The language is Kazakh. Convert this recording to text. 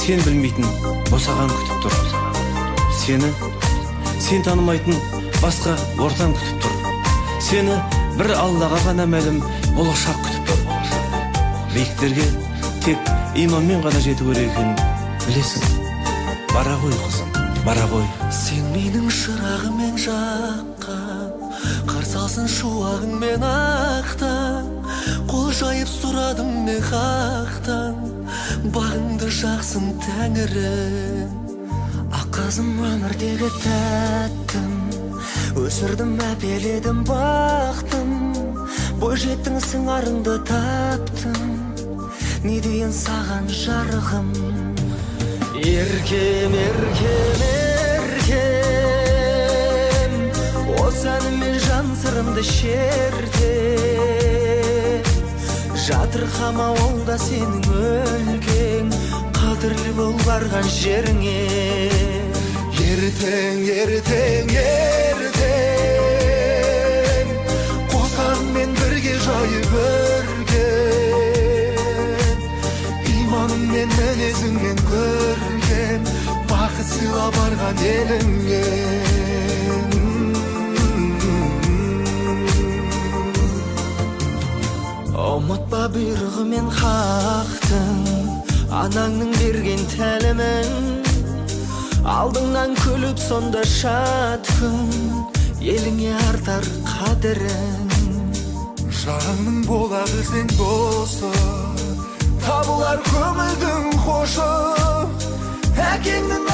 Сен білмейтін босаған күтіп тұр. Сен танымайтын басқа ортан күтіп тұр. Сені бір Аллаға ғана мәлім болашақ күтіп тұр. биіктерге тек иманмен ғана жету керек екенін білесің. Бара ғой қызым, бара ғой. Сен менің шырағыммен жаққан, қарсы алсын шуағыңмен ақтан. Қол жайып сұрадым мен хақтан, бағыңды жақсын тәңірім. Ақ қызым өмірдегі тәттім, өсірдім әпеледім бақтым. Бой жеттің сыңарыңды таптым, не дейін саған жарығым. Еркем, еркем, еркем, осы әніммен жан сырымды шерте. Жатырқама, ол да сенің өлкең, қадірлі бол барған жеріңе. Ертең, ертең, ертең, қосанмен бірге жайып өрген. Иманыңмен, мінезіңмен көрген, бақыт сыйла барған еліңе. Ұмытпа бұйрығымен хақтың, анаңның берген тәлімін. Алдыңнан күліп сонда шат күн, еліңе артар қадірін. Жаның бола білсең досы, табылар көңілдің хошы. Әкеңнің